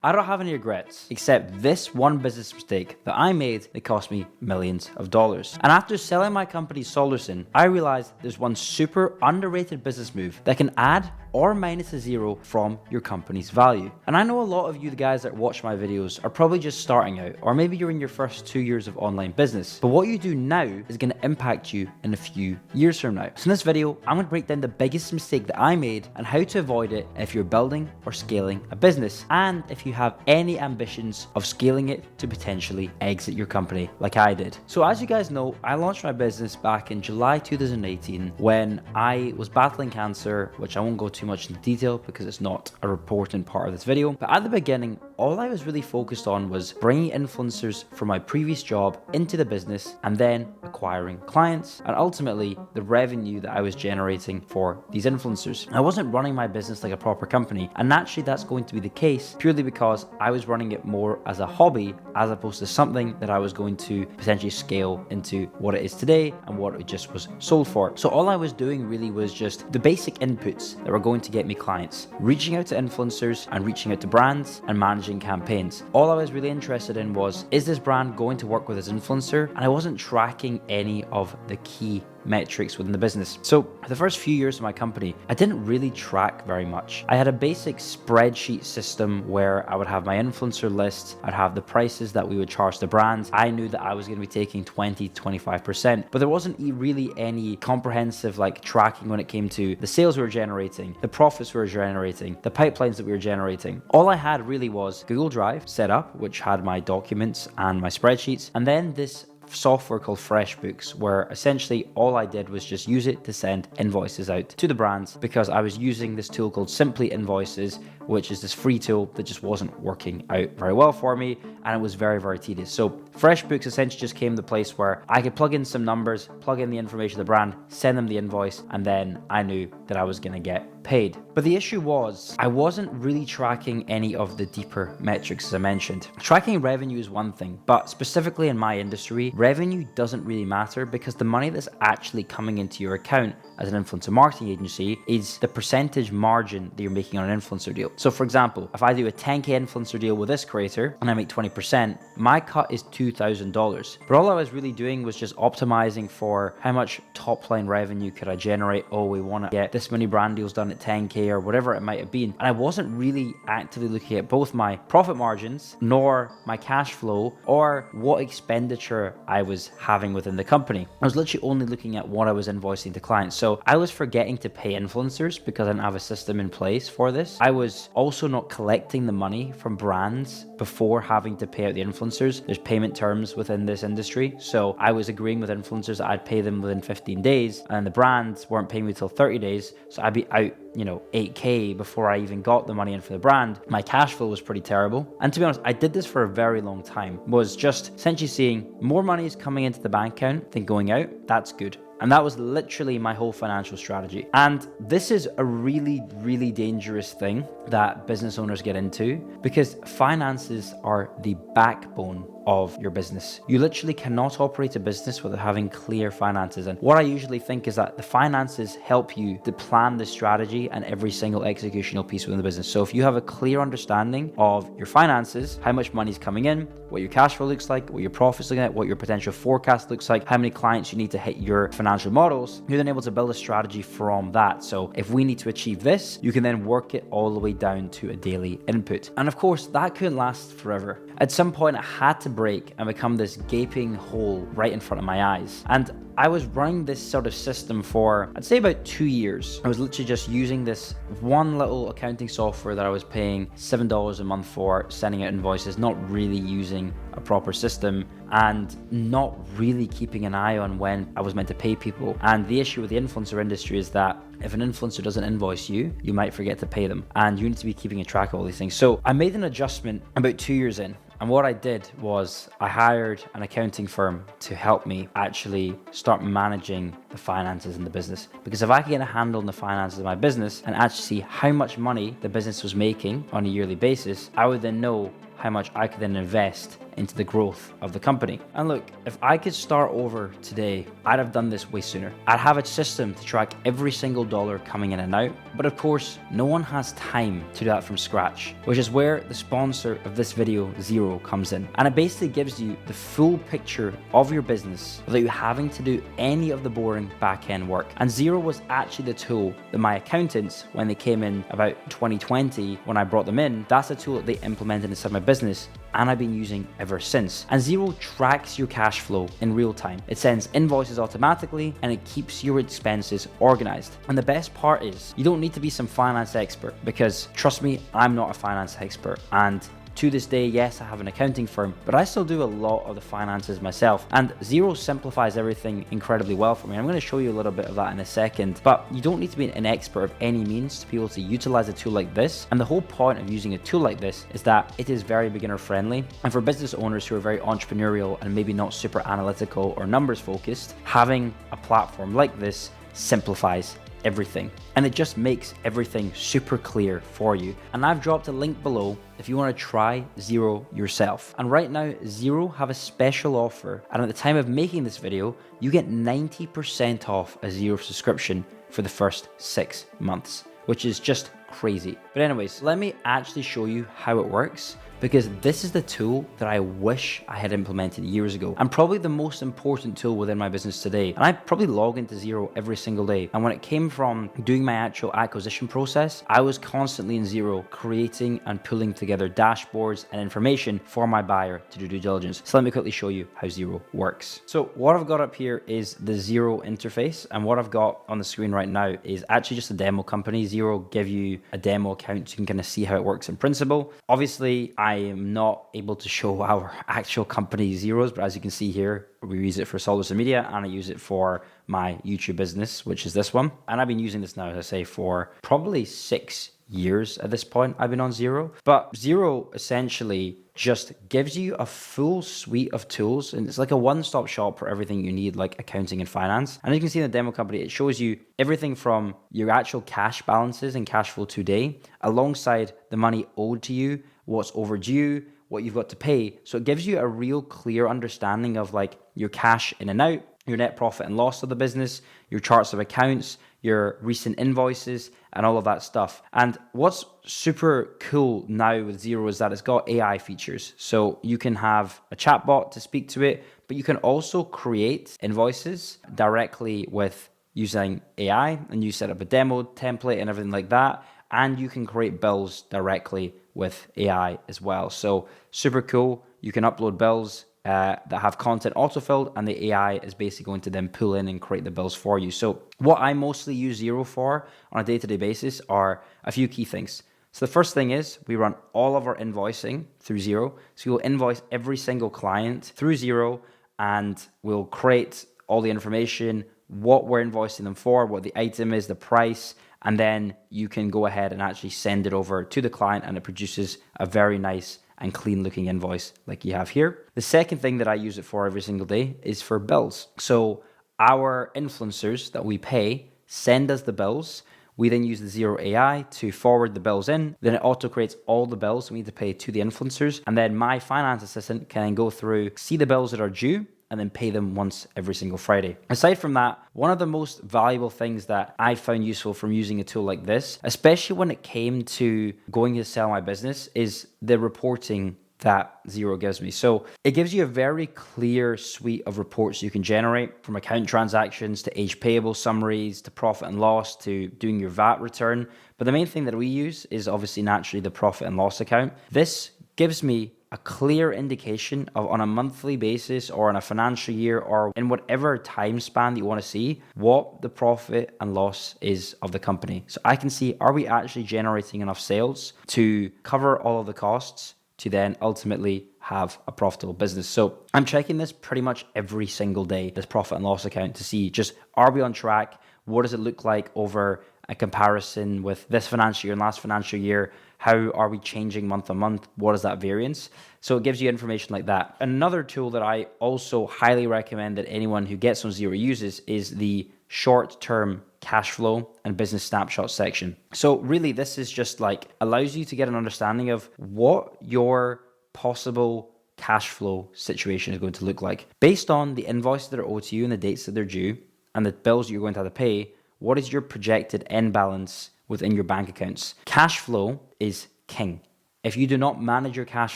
I don't have any regrets, except this one business mistake that I made that cost me millions of dollars. And after selling my company Solarson, I realized there's one super underrated business move that can add or minus a Xero from your company's value. And I know a lot of you guys that watch my videos are probably just starting out, or maybe you're in your first 2 years of online business. But what you do now is going to impact you in a few years from now. So in this video, I'm going to break down the biggest mistake that I made and how to avoid it if you're building or scaling a business, and if you have any ambitions of scaling it to potentially exit your company like I did. So as you guys know, I launched my business back in July 2018 when I was battling cancer, which I won't go too much into detail because it's not a important part of this video. But at the beginning, all I was really focused on was bringing influencers from my previous job into the business and then acquiring clients and ultimately the revenue that I was generating for these influencers. I wasn't running my business like a proper company, and naturally that's going to be the case purely because I was running it more as a hobby as opposed to something that I was going to potentially scale into what it is today and what it just was sold for. So all I was doing really was just the basic inputs that were going to get me clients, reaching out to influencers and reaching out to brands and managing campaigns. All I was really interested in was, is this brand going to work with this influencer? And I wasn't tracking any of the key metrics within the business. So the first few years of my company, I didn't really track very much. I had a basic spreadsheet system where I would have my influencer list, I'd have the prices that we would charge the brands. I knew that I was going to be taking 20 to 25%, but there wasn't really any comprehensive tracking when it came to the sales we were generating, the profits we were generating, the pipelines that we were generating. All I had really was Google Drive set up, which had my documents and my spreadsheets, and then this software called FreshBooks, where essentially all I did was just use it to send invoices out to the brands because I was using this tool called Simply Invoices, which is this free tool that just wasn't working out very well for me, and it was very, very tedious. So FreshBooks essentially just came to the place where I could plug in some numbers, plug in the information of the brand, send them the invoice, and then I knew that I was going to get paid. But the issue was I wasn't really tracking any of the deeper metrics, as I mentioned. Tracking revenue is one thing, but specifically in my industry, revenue doesn't really matter because the money that's actually coming into your account as an influencer marketing agency is the percentage margin that you're making on an influencer deal. So for example, if I do a 10K influencer deal with this creator and I make 20%, my cut is $2,000. But all I was really doing was just optimizing for how much top line revenue could I generate. Oh, we want to get this many brand deals done at 10K or whatever it might have been. And I wasn't really actively looking at both my profit margins nor my cash flow or what expenditure I was having within the company. I was literally only looking at what I was invoicing to clients. So I was forgetting to pay influencers because I didn't have a system in place for this. I was also not collecting the money from brands before having to pay out the influencers. There's payment terms within this industry. So I was agreeing with influencers that I'd pay them within 15 days and the brands weren't paying me till 30 days. So I'd be out 8K before I even got the money in for the brand. My cash flow was pretty terrible. And to be honest, I did this for a very long time, was just essentially seeing more money is coming into the bank account than going out. That's good. And that was literally my whole financial strategy. And this is a really, really dangerous thing that business owners get into because finances are the backbone of your business. You literally cannot operate a business without having clear finances. And what I usually think is that the finances help you to plan the strategy and every single executional piece within the business. So if you have a clear understanding of your finances, how much money is coming in, what your cash flow looks like, what your profits look like, what your potential forecast looks like, how many clients you need to hit your financial models, you're then able to build a strategy from that. So if we need to achieve this, you can then work it all the way down to a daily input. And of course, that couldn't last forever. At some point, it had to break and become this gaping hole right in front of my eyes. And I was running this sort of system for, I'd say about 2 years. I was literally just using this one little accounting software that I was paying $7 a month for, sending out invoices, not really using a proper system and not really keeping an eye on when I was meant to pay people. And the issue with the influencer industry is that if an influencer doesn't invoice you, you might forget to pay them. And you need to be keeping a track of all these things. So I made an adjustment about 2 years in. And what I did was I hired an accounting firm to help me actually start managing the finances in the business. Because if I could get a handle on the finances of my business and actually see how much money the business was making on a yearly basis, I would then know how much I could then invest into the growth of the company. And look, if I could start over today, I'd have done this way sooner. I'd have a system to track every single dollar coming in and out. But of course, no one has time to do that from scratch, which is where the sponsor of this video, Xero, comes in. And it basically gives you the full picture of your business without you having to do any of the boring back-end work. And Xero was actually the tool that my accountants, when they came in about 2020, when I brought them in, that's the tool that they implemented inside my business, and I've been using ever since. And Xero tracks your cash flow in real time. It sends invoices automatically, and it keeps your expenses organized. And the best part is, you don't need to be some finance expert, because trust me, I'm not a finance expert. And to this day, yes, I have an accounting firm, but I still do a lot of the finances myself. And Xero simplifies everything incredibly well for me. I'm going to show you a little bit of that in a second, but you don't need to be an expert of any means to be able to utilize a tool like this. And the whole point of using a tool like this is that it is very beginner friendly. And for business owners who are very entrepreneurial and maybe not super analytical or numbers focused, having a platform like this simplifies everything, and it just makes everything super clear for you. And I've dropped a link below if you want to try Xero yourself. And right now, Xero have a special offer, and at the time of making this video, you get 90% off a Xero subscription for the first 6 months, which is just crazy. But anyways, let me actually show you how it works, because this is the tool that I wish I had implemented years ago, and probably the most important tool within my business today. And I probably log into Xero every single day. And when it came from doing my actual acquisition process, I was constantly in Xero creating and pulling together dashboards and information for my buyer to do due diligence. So let me quickly show you how Xero works. So what I've got up here is the Xero interface, and what I've got on the screen right now is actually just a demo company. Xero give you a demo account so you can kind of see how it works in principle. Obviously, I am not able to show our actual company Xeros, but as you can see here, we use it for social media, and I use it for my YouTube business, which is this one. And I've been using this now, as I say, for probably 6 years at this point. I've been on Xero, but Xero essentially just gives you a full suite of tools, and it's like a one-stop shop for everything you need, like accounting and finance. And as you can see in the demo company, it shows you everything from your actual cash balances and cash flow today, alongside the money owed to you, what's overdue, what you've got to pay. So it gives you a real clear understanding of like your cash in and out, your net profit and loss of the business, your charts of accounts, your recent invoices, and all of that stuff. And what's super cool now with Xero is that it's got AI features. So you can have a chatbot to speak to it, but you can also create invoices directly with using AI, and you set up a demo template and everything like that. And you can create bills directly with AI as well. So super cool. You can upload bills that have content autofilled, and the AI is basically going to then pull in and create the bills for you. So what I mostly use Xero for on a day-to-day basis are a few key things. So the first thing is we run all of our invoicing through Xero. So you'll invoice every single client through Xero, and we'll create all the information, what we're invoicing them for, what the item is, the price, and then you can go ahead and actually send it over to the client, and it produces a very nice and clean looking invoice like you have here. The second thing that I use it for every single day is for bills. So our influencers that we pay send us the bills. We then use the Xero AI to forward the bills in. Then it auto creates all the bills we need to pay to the influencers. And then my finance assistant can go through, see the bills that are due, and then pay them once every single Friday. Aside from that, one of the most valuable things that I found useful from using a tool like this, especially when it came to going to sell my business, is the reporting that Xero gives me. So it gives you a very clear suite of reports you can generate, from account transactions to age payable summaries to profit and loss to doing your VAT return. But the main thing that we use is obviously naturally the profit and loss account. This gives me a clear indication of, on a monthly basis or on a financial year or in whatever time span that you want to see, what the profit and loss is of the company. So I can see, are we actually generating enough sales to cover all of the costs to then ultimately have a profitable business? So I'm checking this pretty much every single day, this profit and loss account, to see just, are we on track? What does it look like over a comparison with this financial year and last financial year? How are we changing month on month? What is that variance? So it gives you information like that. Another tool that I also highly recommend that anyone who gets on Xero uses is the short-term cash flow and business snapshot section. So really, this is just like allows you to get an understanding of what your possible cash flow situation is going to look like. Based on the invoices that are owed to you and the dates that they're due and the bills you're going to have to pay, what is your projected end balance within your bank accounts? Cash flow is king. If you do not manage your cash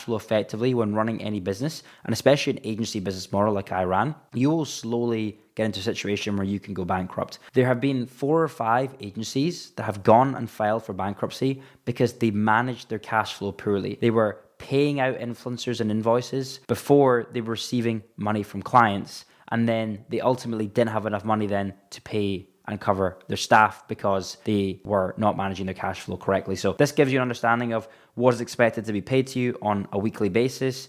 flow effectively when running any business, and especially an agency business model like I ran, you will slowly get into a situation where you can go bankrupt. There have been 4 or 5 agencies that have gone and filed for bankruptcy because they managed their cash flow poorly. They were paying out influencers and invoices before they were receiving money from clients, and then they ultimately didn't have enough money then to pay and cover their staff because they were not managing their cash flow correctly. So this gives you an understanding of what is expected to be paid to you on a weekly basis,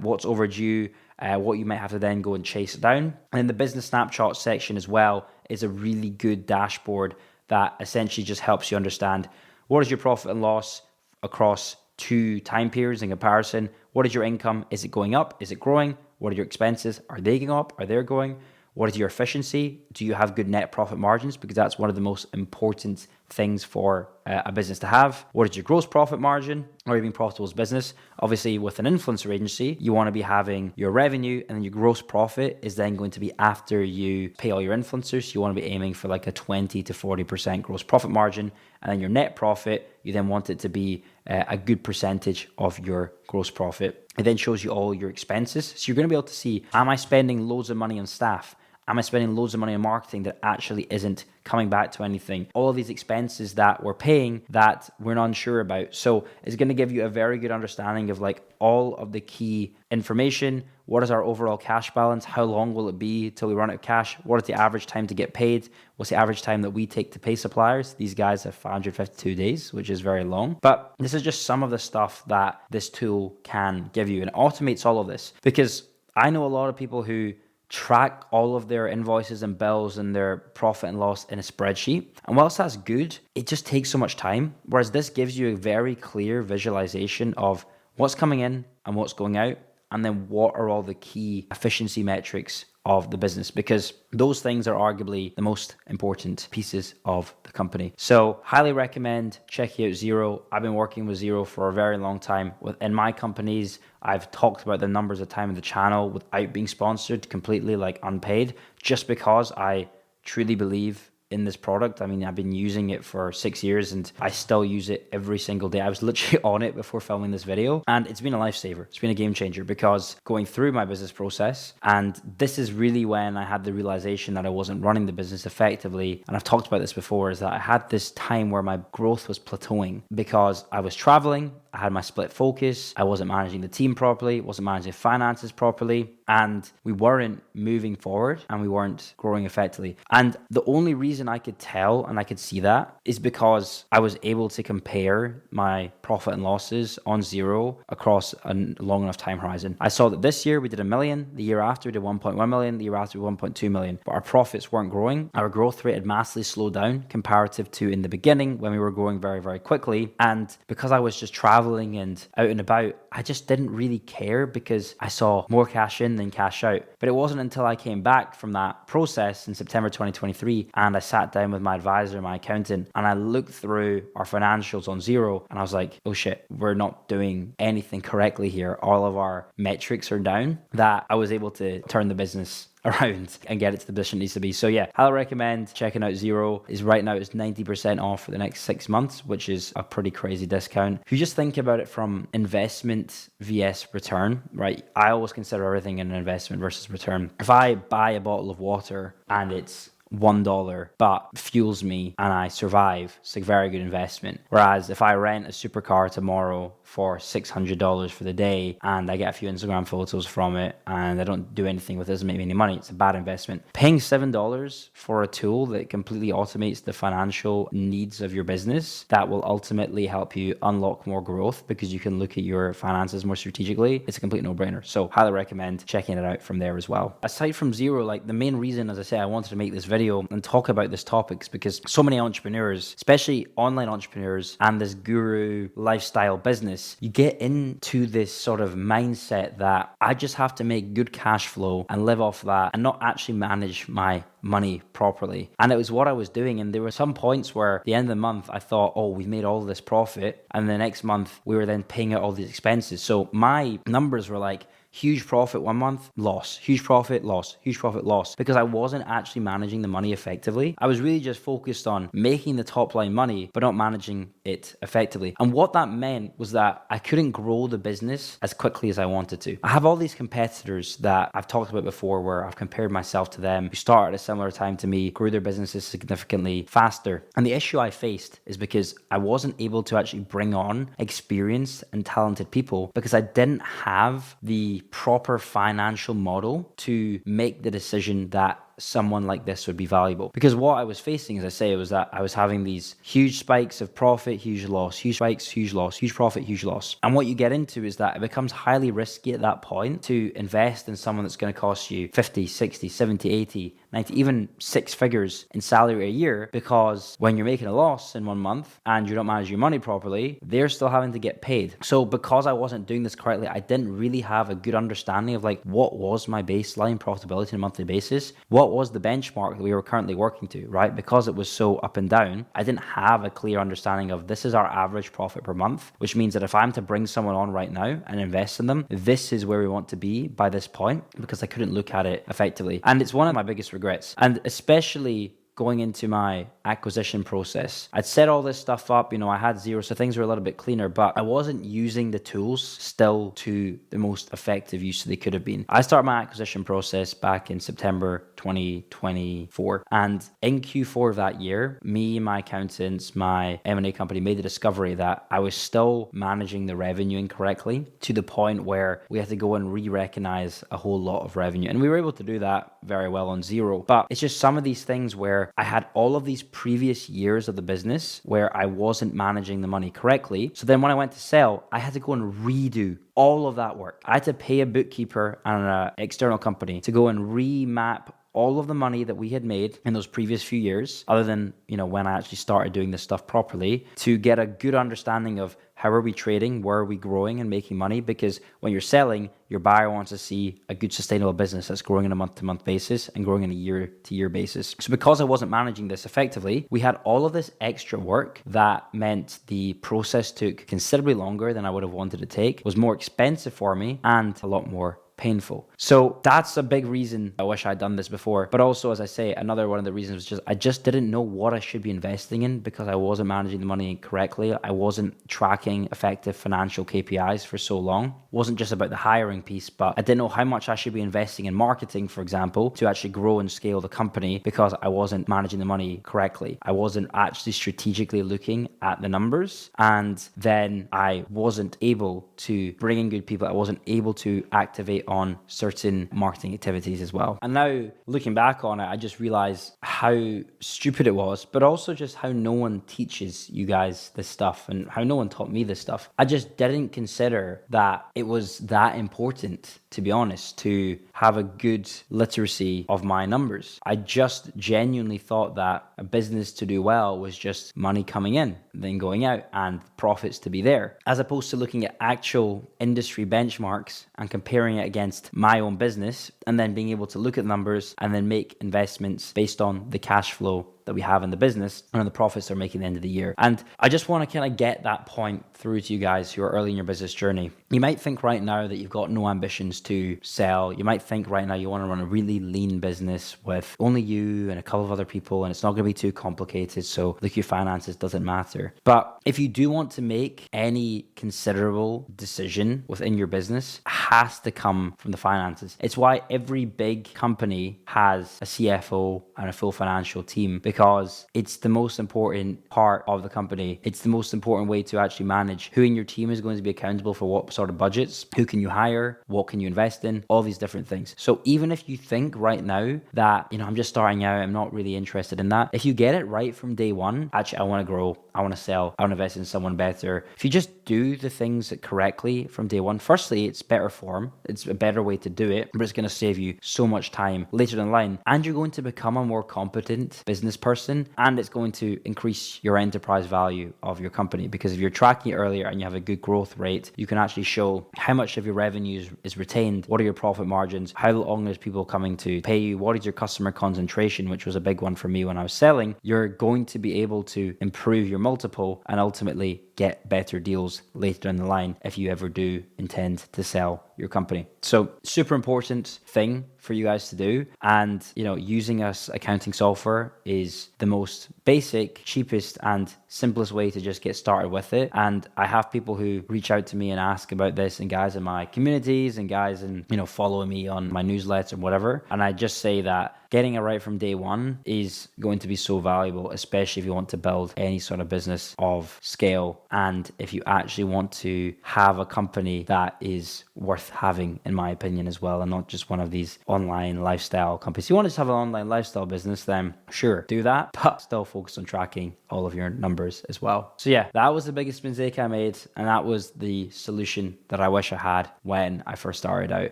what's overdue, what you might have to then go and chase it down. And then the business snapshot section as well is a really good dashboard that essentially just helps you understand what is your profit and loss across 2 time periods in comparison. What is your income? Is it going up? Is it growing? What are your expenses? Are they going up? Are they going? What is your efficiency? Do you have good net profit margins? Because that's one of the most important things for a business to have. What is your gross profit margin? Are you being profitable as a business? Obviously, with an influencer agency, you want to be having your revenue, and then your gross profit is then going to be after you pay all your influencers. You want to be aiming for like a 20 to 40% gross profit margin. And then your net profit, you then want it to be a good percentage of your gross profit. It then shows you all your expenses. So you're going to be able to see, am I spending loads of money on staff? Am I spending loads of money on marketing that actually isn't coming back to anything? All of these expenses that we're paying that we're not unsure about. So it's going to give you a very good understanding of like all of the key information. What is our overall cash balance? How long will it be till we run out of cash? What is the average time to get paid? What's the average time that we take to pay suppliers? These guys have 552 days, which is very long. But this is just some of the stuff that this tool can give you, and it automates all of this, because I know a lot of people who track all of their invoices and bills and their profit and loss in a spreadsheet. And whilst that's good, it just takes so much time. Whereas this gives you a very clear visualization of what's coming in and what's going out, and then what are all the key efficiency metrics of the business, because those things are arguably the most important pieces of the company. So highly recommend checking out Xero. I've been working with Xero for a very long time. Within my companies, I've talked about the numbers of time in the channel without being sponsored, completely like unpaid, just because I truly believe in this product. I mean, I've been using it for 6 years and I still use it every single day. I was literally on it before filming this video, and it's been a lifesaver. It's been a game changer, because going through my business process, and this is really when I had the realization that I wasn't running the business effectively. And I've talked about this before, is that I had this time where my growth was plateauing because I was traveling. I had my split focus. I wasn't managing the team properly, wasn't managing finances properly, and we weren't moving forward and we weren't growing effectively. And the only reason I could tell and I could see that is because I was able to compare my profit and losses on Xero across a long enough time horizon. I saw that this year we did $1 million, the year after we did 1.1 million, the year after 1.2 million, but our profits weren't growing. Our growth rate had massively slowed down comparative to in the beginning when we were growing very, very quickly. And because I was just traveling and out and about, I just didn't really care because I saw more cash in than cash out. But it wasn't until I came back from that process in September 2023 and I sat down with my advisor, my accountant, and I looked through our financials on Xero, and I was like, oh shit, we're not doing anything correctly here. All of our metrics are down, that I was able to turn the business around and get it to the position it needs to be. So yeah, highly recommend checking out Xero. Is right now it's 90% off for the next 6 months, which is a pretty crazy discount. If you just think about it from investment vs return, right? I always consider everything an investment versus return. If I buy a bottle of water and it's $1 but fuels me and I survive, it's a very good investment. Whereas if I rent a supercar tomorrow for $600 for the day and I get a few Instagram photos from it and I don't do anything with it, doesn't make me any money, it's a bad investment. Paying $7 for a tool that completely automates the financial needs of your business, that will ultimately help you unlock more growth because you can look at your finances more strategically, it's a complete no-brainer. So highly recommend checking it out from there as well. Aside from Xero, like the main reason, as I say, I wanted to make this video and talk about this topic is because so many entrepreneurs, especially online entrepreneurs and this guru lifestyle business, you get into this sort of mindset that I just have to make good cash flow and live off that and not actually manage my money properly. And it was what I was doing. And there were some points where at the end of the month, I thought, oh, we've made all this profit. And the next month we were then paying out all these expenses. So my numbers were like huge profit one month, loss, huge profit, loss, huge profit, loss, because I wasn't actually managing the money effectively. I was really just focused on making the top line money, but not managing it effectively. And what that meant was that I couldn't grow the business as quickly as I wanted to. I have all these competitors that I've talked about before where I've compared myself to them, who started at a similar time to me, grew their businesses significantly faster. And the issue I faced is because I wasn't able to actually bring on experienced and talented people because I didn't have the proper financial model to make the decision that someone like this would be valuable. Because what I was facing, as I say, was that I was having these huge spikes of profit, huge loss, huge spikes, huge loss, huge profit, huge loss. And what you get into is that it becomes highly risky at that point to invest in someone that's going to cost you 50, 60, 70, 80, 90, even 6 figures in salary a year, because when you're making a loss in 1 month and you don't manage your money properly, they're still having to get paid. So because I wasn't doing this correctly, I didn't really have a good understanding of like what was my baseline profitability on a monthly basis, what was the benchmark that we were currently working to, right? Because it was so up and down, I didn't have a clear understanding of this is our average profit per month, which means that if I'm to bring someone on right now and invest in them, this is where we want to be by this point, because I couldn't look at it effectively. And it's one of my biggest regrets. And especially going into my acquisition process, I'd set all this stuff up, I had Xero, so things were a little bit cleaner, but I wasn't using the tools still to the most effective use they could have been. I started my acquisition process back in September 2024, and in Q4 of that year, me, my accountants, my M&A company made the discovery that I was still managing the revenue incorrectly, to the point where we had to go and re-recognize a whole lot of revenue. And we were able to do that very well on Xero, but it's just some of these things where I had all of these previous years of the business where I wasn't managing the money correctly. So then when I went to sell, I had to go and redo all of that work. I had to pay a bookkeeper and an external company to go and remap all of the money that we had made in those previous few years, other than, when I actually started doing this stuff properly, to get a good understanding of how are we trading, where are we growing and making money? Because when you're selling, your buyer wants to see a good sustainable business that's growing on a month-to-month basis and growing on a year-to-year basis. So because I wasn't managing this effectively, we had all of this extra work that meant the process took considerably longer than I would have wanted to take, was more expensive for me, and a lot more painful. So that's a big reason I wish I'd done this before. But also, as I say, another one of the reasons was just I just didn't know what I should be investing in because I wasn't managing the money correctly. I wasn't tracking effective financial KPIs for so long. It wasn't just about the hiring piece, but I didn't know how much I should be investing in marketing, for example, to actually grow and scale the company, because I wasn't managing the money correctly. I wasn't actually strategically looking at the numbers, and then I wasn't able to bring in good people. I wasn't able to activate on certain marketing activities as well. And now looking back on it, I just realized how stupid it was, but also just how no one teaches you guys this stuff and how no one taught me this stuff. I just didn't consider that it was that important, to be honest, to have a good literacy of my numbers. I just genuinely thought that a business to do well was just money coming in, then going out, and profits to be there, as opposed to looking at actual industry benchmarks and comparing it against my own business, and then being able to look at numbers and then make investments based on the cash flow that we have in the business and the profits they're making at the end of the year. And I just want to kind of get that point through to you guys who are early in your business journey. You might think right now that you've got no ambitions to sell. You might think right now you want to run a really lean business with only you and a couple of other people, and it's not going to be too complicated, so look, your finances doesn't matter. But if you do want to make any considerable decision within your business, it has to come from the finances. It's why every big company has a CFO and a full financial team, because it's the most important part of the company. It's the most important way to actually manage who in your team is going to be accountable for what sort of budgets, who can you hire, what can you invest in, all these different things. So even if you think right now that, I'm just starting out, I'm not really interested in that, if you get it right from day one, actually, I want to grow, I want to sell, I want to invest in someone better. If you just do the things correctly from day one, firstly, it's better form. It's a better way to do it, but it's going to save you so much time later down the line. And you're going to become a more competent business person, and it's going to increase your enterprise value of your company, because if you're tracking it earlier and you have a good growth rate, you can actually show how much of your revenue is retained, what are your profit margins, how long is people coming to pay you, what is your customer concentration, which was a big one for me when I was selling. You're going to be able to improve your multiple and ultimately get better deals later down the line if you ever do intend to sell your company. So super important thing for you guys to do. And, using us accounting software is the most basic, cheapest, and simplest way to just get started with it. And I have people who reach out to me and ask about this, and guys in my communities and guys in, following me on my newsletter and whatever. And I just say that getting it right from day one is going to be so valuable, especially if you want to build any sort of business of scale. And if you actually want to have a company that is worth having, in my opinion, as well, and not just one of these online lifestyle companies. If you want to just have an online lifestyle business, then sure, do that, but still focus on tracking all of your numbers as well. So yeah, that was the biggest mistake I made, and that was the solution that I wish I had when I first started out.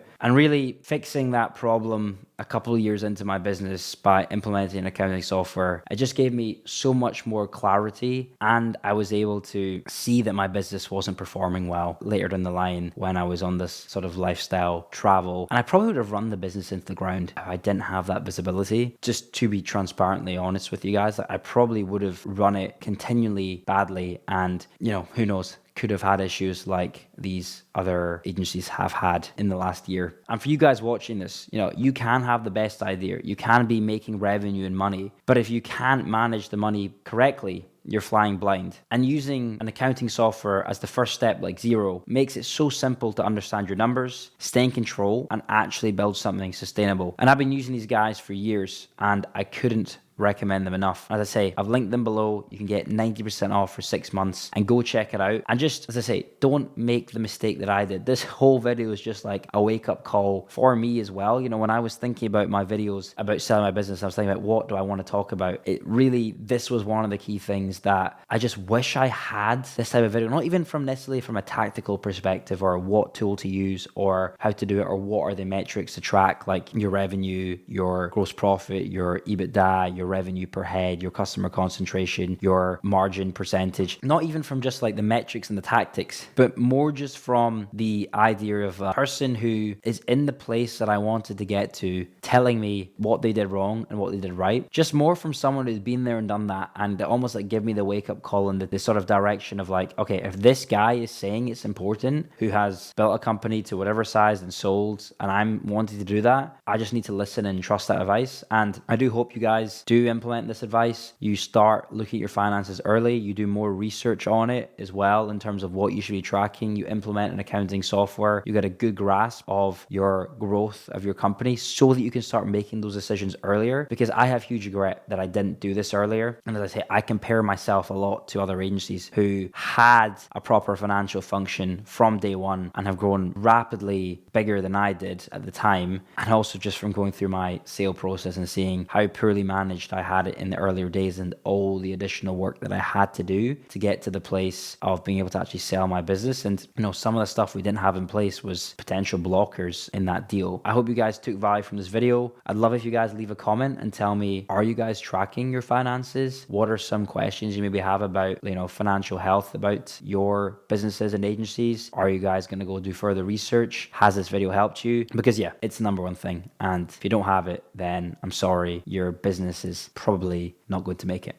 And really fixing that problem a couple of years into my business by implementing accounting software, it just gave me so much more clarity, and I was able to see that my business wasn't performing well later down the line when I was on this sort of lifestyle travel. And I probably would have run the business into the ground if I didn't have that visibility. Just to be transparently honest with you guys, I probably would have run it continually badly, and who knows, could have had issues like these other agencies have had in the last year. And for you guys watching this, you can have the best idea, you can be making revenue and money, but if you can't manage the money correctly, you're flying blind. And using an accounting software as the first step, like Xero, makes it so simple to understand your numbers, stay in control, and actually build something sustainable. And I've been using these guys for years, and I couldn't recommend them enough. As I say, I've linked them below. You can get 90% off for 6 months, and go check it out. And just, as I say, don't make the mistake that I did. This whole video is just like a wake-up call for me as well. When I was thinking about my videos about selling my business, I was thinking about what do I want to talk about. This was one of the key things that I just wish I had this type of video, not even necessarily from a tactical perspective or what tool to use or how to do it or what are the metrics to track, like your revenue, your gross profit, your EBITDA, your revenue per head, your customer concentration, your margin percentage. Not even from just like the metrics and the tactics, but more just from the idea of a person who is in the place that I wanted to get to, telling me what they did wrong and what they did right. Just more from someone who's been there and done that, and almost like give me the wake up call and the sort of direction of like, okay, if this guy is saying it's important, who has built a company to whatever size and sold, and I'm wanting to do that, I just need to listen and trust that advice. And I do hope you guys do implement this advice. You start looking at your finances early. You do more research on it as well in terms of what you should be tracking. You implement an accounting software. You get a good grasp of your growth of your company so that you can start making those decisions earlier, because I have huge regret that I didn't do this earlier. And as I say, I compare myself a lot to other agencies who had a proper financial function from day one and have grown rapidly bigger than I did at the time. And also just from going through my sale process and seeing how poorly managed I had it in the earlier days and all the additional work that I had to do to get to the place of being able to actually sell my business. And some of the stuff we didn't have in place was potential blockers in that deal. I hope you guys took value from this video. I'd love if you guys leave a comment and tell me, are you guys tracking your finances? What are some questions you maybe have about financial health about your businesses and agencies? Are you guys going to go do further research? Has this video helped you? Because yeah, it's the number one thing. And if you don't have it, then I'm sorry, your business is probably not going to make it.